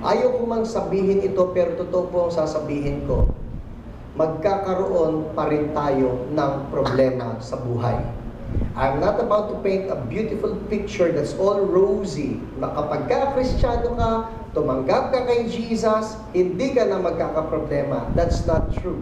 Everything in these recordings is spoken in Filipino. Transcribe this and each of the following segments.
Ayaw ko mang sabihin ito, pero totoo po ang sasabihin ko. Magkakaroon pa rin tayo ng problema sa buhay. I'm not about to paint a beautiful picture that's all rosy, na kapag ka-Kristiyano ka, tumanggap ka kay Jesus, hindi ka na magkakaproblema. That's not true.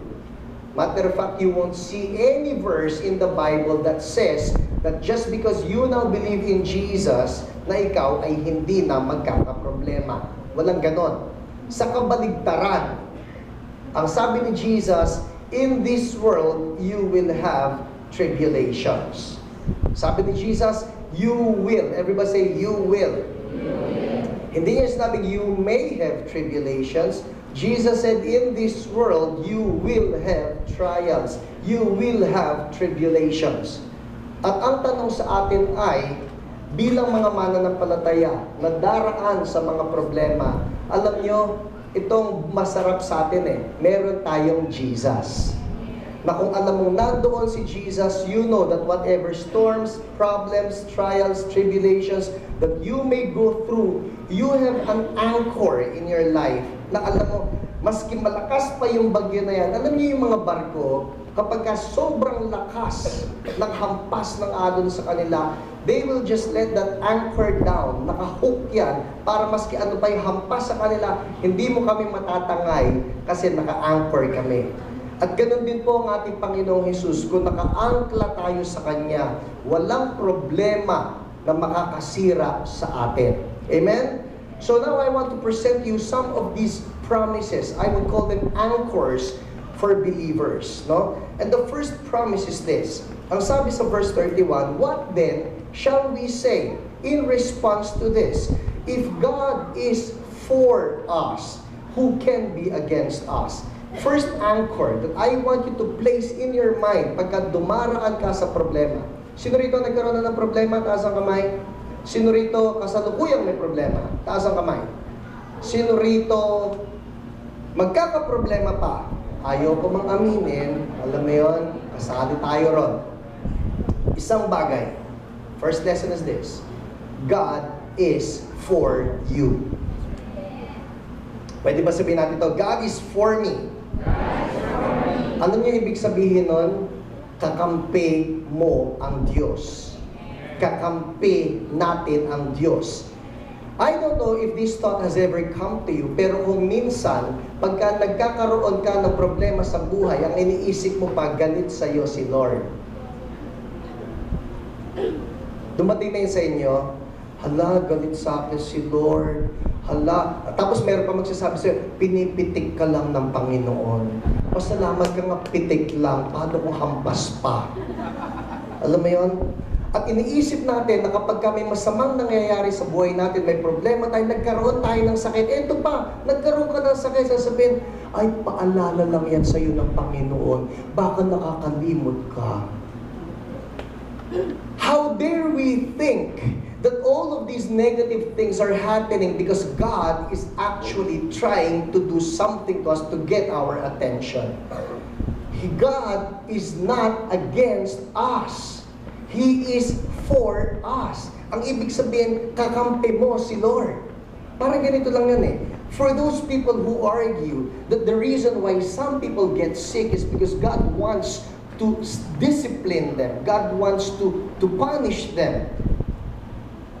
Matter of fact, you won't see any verse in the Bible that says that just because you now believe in Jesus, na ikaw ay hindi na magkakaproblema. Walang ganon. Sa kabaligtaran, ang sabi ni Jesus, in this world, you will have tribulations. Sabi ni Jesus, you will. Everybody say, you will. Hindi niya sinabing, you may have tribulations. Jesus said, in this world, you will have trials. You will have tribulations. At ang tanong sa atin ay, bilang mga mananampalataya na daraan sa mga problema, alam nyo, itong masarap sa atin meron tayong Jesus. Na kung alam mong nandoon si Jesus, you know that whatever storms, problems, trials, tribulations that you may go through, you have an anchor in your life na alam mo, maski malakas pa yung bagyo na yan, alam niyo yung mga barko, kapag sobrang lakas ng hampas ng alon sa kanila, they will just let that anchor down. Nakahook yan para maski ano pa yung hampas sa kanila, hindi mo kami matatangay kasi naka-anchor kami. At ganoon din po ang ating Panginoong Hesus. Kung naka-angkla tayo sa Kanya, walang problema na makakasira sa atin. Amen? So now I want to present you some of these promises. I would call them anchors for believers. No? And the first promise is this. Ang sabi sa verse 31, what then shall we say in response to this? If God is for us, who can be against us? First anchor that I want you to place in your mind pagka dumaraan ka sa problema. Sino rito nagkaroon na ng problema? Taas ang kamay. Sino rito kasalukuyang may problema? Taas ang kamay. Sino rito magkakaproblema pa? Ayaw ko mang aminin. Alam mo yun, kasali tayo ron. Isang bagay. First lesson is this. God is for you. Pwede ba sabihin natin ito? God is for me. Ano niyo ibig sabihin nun? Kakampi mo ang Diyos. Kakampi natin ang Diyos. I don't know if this thought has ever come to you, pero kung minsan, pagka nagkakaroon ka ng problema sa buhay, ang iniisip mo pa, galit sa'yo si Lord. Dumating na yun sa inyo, hala, galit sa akin si Lord. Hala, tapos meron pa magsasabi sa'yo, pinipitik ka lang ng Panginoon. Pasalamat ka nga, pitik lang, paano kung hampas pa? Alam mo yun? At iniisip natin na kapag may masamang nangyayari sa buhay natin, may problema tayo, nagkaroon tayo ng sakit. Eto pa, nagkaroon ka ng sakit, sasabihin, ay, paalala lang yan sa'yo ng Panginoon. Baka nakakalimot ka. How dare we think that all of these negative things are happening because God is actually trying to do something to us to get our attention. God is not against us. He is for us. Ang ibig sabihin, kakampi mo si Lord. Parang ganito lang yan For those people who argue that the reason why some people get sick is because God wants to discipline them. God wants to punish them.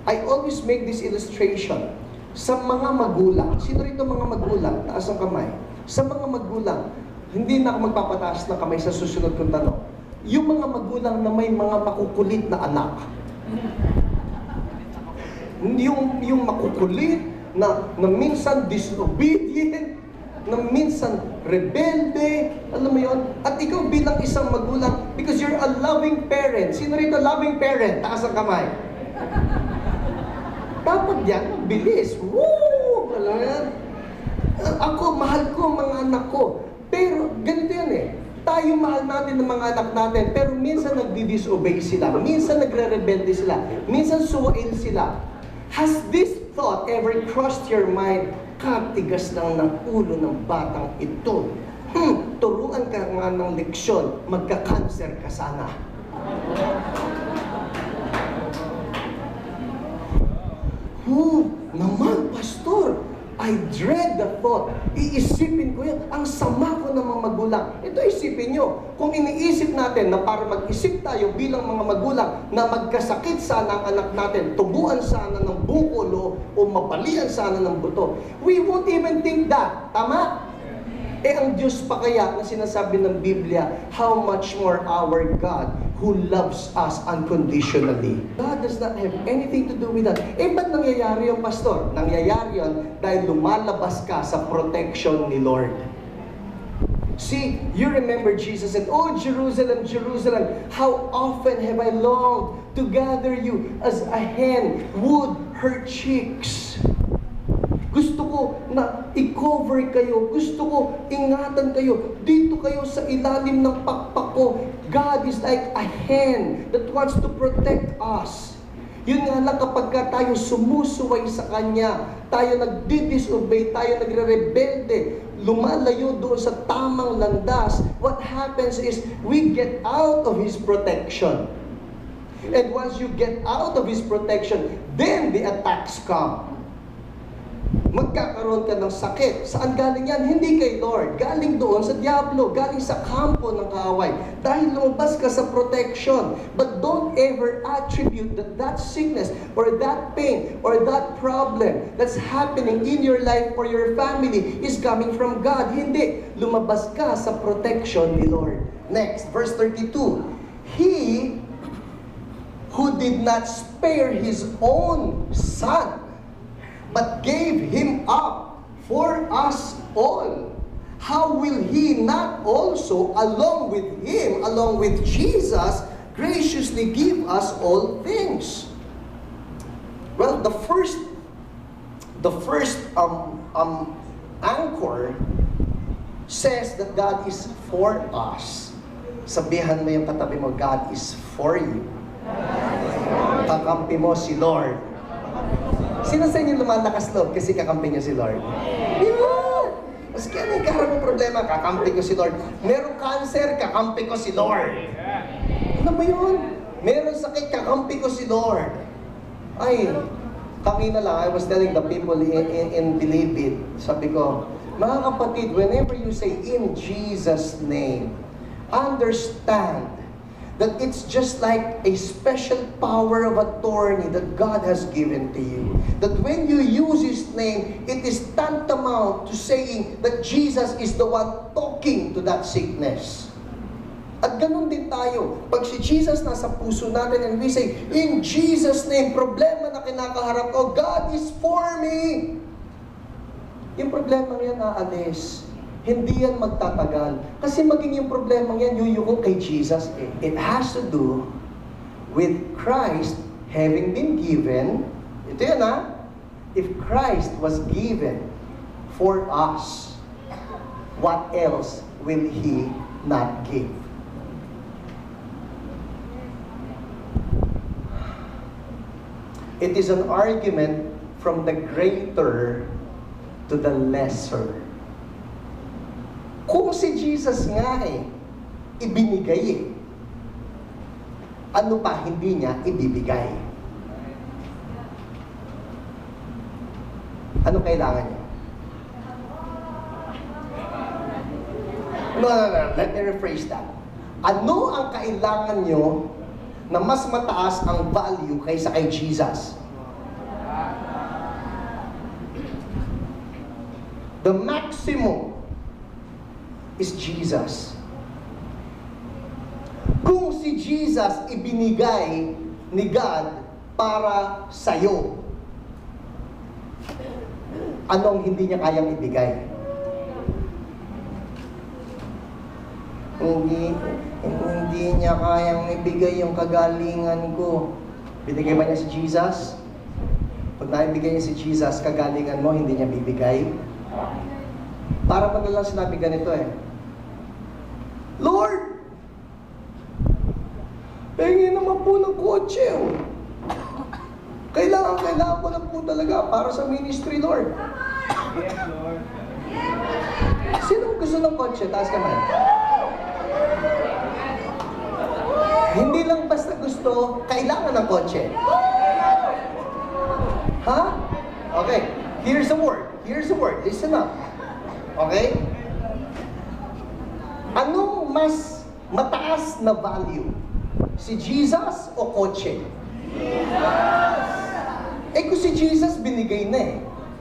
I always make this illustration. Sa mga magulang, sino rito mga magulang? Taas ang kamay. Sa mga magulang, hindi na ako magpapataas ng kamay sa susunod kong tanong. Yung mga magulang na may mga makukulit na anak. Yung makukulit, na minsan disobedient, na minsan rebelde, alam mo yun? At ikaw bilang isang magulang, because you're a loving parent. Sino rito loving parent? Taas ang kamay. Dapat yan, bilis. Woo! Alam mo yan? Ako, mahal ko ang mga anak ko. Pero, ganito yan Tayo mahal natin ng mga anak natin, pero minsan nagdi-disobey sila. Minsan nagre-rebelde sila. Minsan suwail sila. Has this thought ever crossed your mind? Katigas lang ng ulo ng batang ito. Turuan ka nga ng leksyon, magka-cancer ka sana. Naman, pastor, I dread the thought. Iisipin ko yan. Ang sama ko ng mga magulang. Ito isipin nyo. Kung iniisip natin na para mag-isip tayo bilang mga magulang na magkasakit sana ang anak natin, tubuan sana ng bukol o mapalian sana ng buto, we won't even think that. Tama? Ang Diyos pa kaya na sinasabi ng Biblia, how much more our God who loves us unconditionally. God does not have anything to do with that. Ba't nangyayari yung pastor? Nangyayari yun dahil lumalabas ka sa protection ni Lord. See, you remember Jesus said, "Oh Jerusalem, Jerusalem, how often have I longed to gather you as a hen would her chicks." Gusto ko na i-cover kayo. Gusto ko ingatan kayo. Dito kayo sa ilalim ng pakpak ko. God is like a hen that wants to protect us. Yun nga lang kapag tayo sumusuway sa Kanya, tayo nagdi-disobey, tayo nagre-rebelde, lumalayo doon sa tamang landas, what happens is we get out of His protection. And once you get out of His protection, then the attacks come. Magkakaroon ka ng sakit. Saan galing yan? Hindi kay Lord. Galing doon sa diablo. Galing sa kampo ng kaaway. Dahil lumabas ka sa protection. But don't ever attribute that sickness or that pain or that problem that's happening in your life or your family is coming from God. Hindi. Lumabas ka sa protection ni Lord. Next, verse 32. He who did not spare His own Son, but gave Him up for us all, how will He not also, along with Him, along with Jesus, graciously give us all things? Well, the first anchor says that God is for us. Sabihan mo yung katabi mo, God is for you. Kakampi mo si Lord. Sino sa inyo lumalakas loob kasi kakampi niya si Lord? Di ba? Maski ano yung kaharap ng problema, kakampi ko si Lord. Merong cancer, kakampi ko si Lord. Ano ba yun? Merong sakit, kakampi ko si Lord. Ay, kanina lang, I was telling the people in Believe It, sabi ko, mga kapatid, whenever you say in Jesus' name, understand that it's just like a special power of attorney that God has given to you. That when you use His name, it is tantamount to saying that Jesus is the one talking to that sickness. At ganun din tayo. Pag si Jesus nasa puso natin and we say, in Jesus' name, problema na kinakaharap ko, God is for me. Yung problema yan aalis. Hindi yan magtatagal. Kasi maging yung problema yan, yuyuko kay Jesus. It has to do with Christ having been given. Ito yan ha. If Christ was given for us, what else will He not give? It is an argument from the greater to the lesser. Kung si Jesus nga ibinigay ano pa hindi niya ibibigay? Ano kailangan niya? No, let me rephrase that. Ano ang kailangan niyo na mas mataas ang value kaysa kay Jesus? The maximum is Jesus. Kung si Jesus ibinigay ni God para sa'yo, anong hindi niya kayang ibigay? Hindi niya kayang ibigay yung kagalingan ko. Binigay ba niya si Jesus? Pag naibigay niya si Jesus, kagalingan mo, hindi niya bibigay? Para madalang sinabi ganito Lord, pengi naman po ng kotse. Kailangan ko lang po talaga para sa ministry, Lord. Yes, Lord. Sino gusto ng kotse? Taas kamay. Hindi lang basta gusto, kailangan ng kotse. Ha? Okay, here's the word. Here's the word. Listen up. Okay? Anong mas mataas na value? Si Jesus o kotse? Jesus! Eh kung si Jesus, binigay na eh.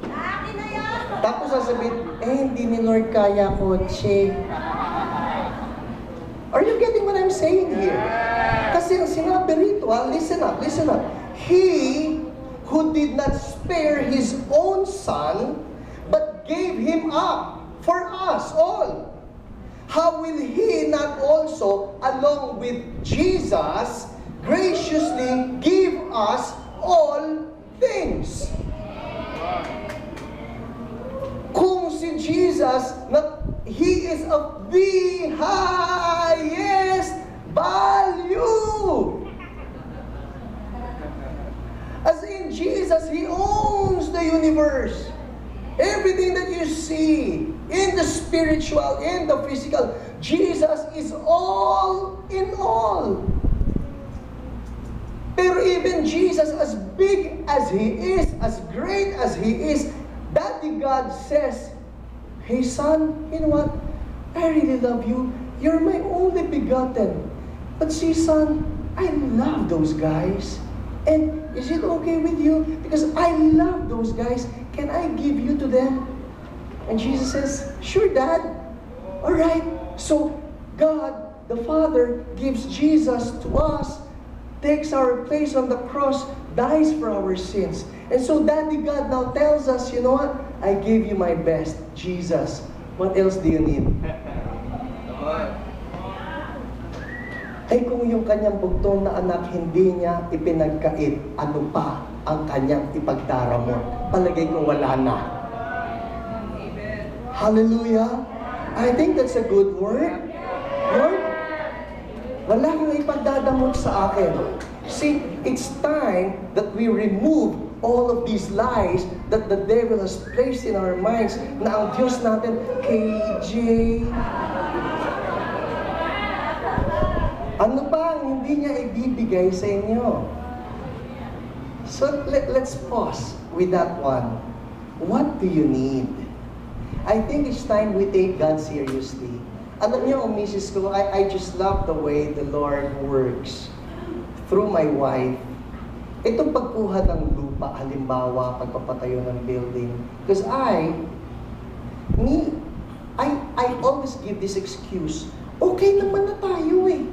Akin na yan! Tapos sasabihin, hindi ni Lord kaya kotse. Are you getting what I'm saying here? Kasi ang sinabi rito, listen up. He who did not spare His own Son, but gave Him up for us all. How will He not also, along with Jesus, graciously give us all things? Kung si Jesus, He is of the highest value. As in Jesus, He owns the universe. Everything that you see, in the spiritual, in the physical, Jesus is all in all. Pero even Jesus, as big as He is, as great as He is, Daddy God says, hey son, you know what? I really love you. You're my only begotten. But see son, I love those guys. And is it okay with you? Because I love those guys. Can I give you to them? And Jesus says, sure, Dad. All right. So God, the Father, gives Jesus to us, takes our place on the cross, dies for our sins. And so Daddy God now tells us, you know what? I gave you my best, Jesus. What else do you need? Ay kung yung kanyang bugtong na anak hindi niya ipinagkait, ano pa ang kanyang ipagdaramon? Palagay ko wala na. Hallelujah! I think that's a good word. Lord, wala kang ipagdadamot sa akin. See, it's time that we remove all of these lies that the devil has placed in our minds na ang Diyos natin, KJ. Ano ba ang hindi niya ibibigay sa inyo? So, let's pause with that one. What do you need? I think it's time we take God seriously. Alam niyo, Mrs. ko, I just love the way the Lord works through my wife. Itong pagkuha ng lupa, halimbawa, pagpapatayo ng building. Because I always give this excuse. Okay naman na tayo eh.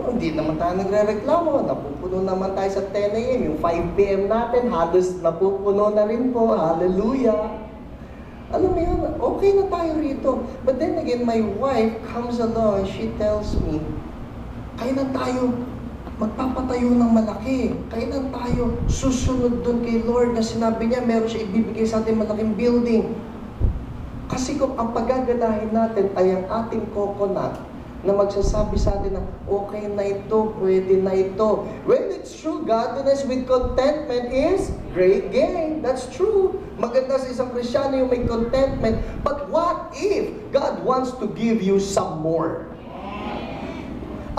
Hindi naman tayo nagre-reklamo. Napupuno naman tayo sa 10 a.m. Yung 5 p.m. natin, halos napupuno na rin po. Hallelujah. Alam mo yun, okay na tayo rito. But then again, my wife comes along and she tells me, kailan tayo magpapatayo ng malaki? Kailan tayo susunod doon kay Lord na sinabi niya, meron siya ibibigay sa ating malaking building? Kasi kung ang pagagadahin natin ay ang ating coconut, na magsasabi sa atin na okay na ito, pwede na ito. Well, it's true, godliness with contentment is great gain. That's true. Maganda sa isang Kristiyano yung may contentment. But what if God wants to give you some more?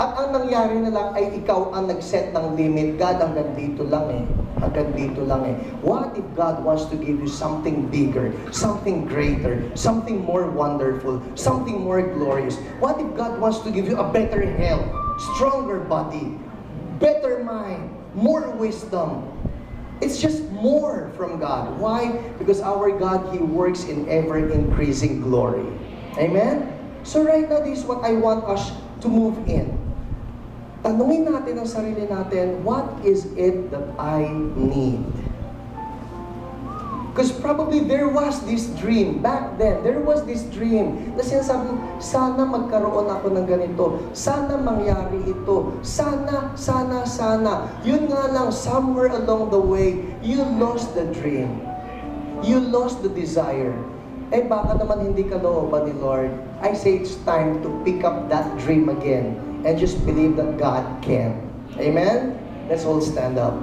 At ang nangyari na lang ay ikaw ang nag-set ng limit. God, hanggang dito lang eh. Hanggang dito lang eh. What if God wants to give you something bigger, something greater, something more wonderful, something more glorious? What if God wants to give you a better health, stronger body, better mind, more wisdom? It's just more from God. Why? Because our God, He works in ever-increasing glory. Amen? So right now, this is what I want us to move in. Tanungin natin ang sarili natin, what is it that I need? Because probably there was this dream, back then, there was this dream na sinasabi, sana magkaroon ako ng ganito, sana mangyari ito, sana. Yun nga lang, somewhere along the way, you lost the dream. You lost the desire. Eh baka naman hindi ka looban ni Lord. I say it's time to pick up that dream again and just believe that God can. Amen? Let's all stand up.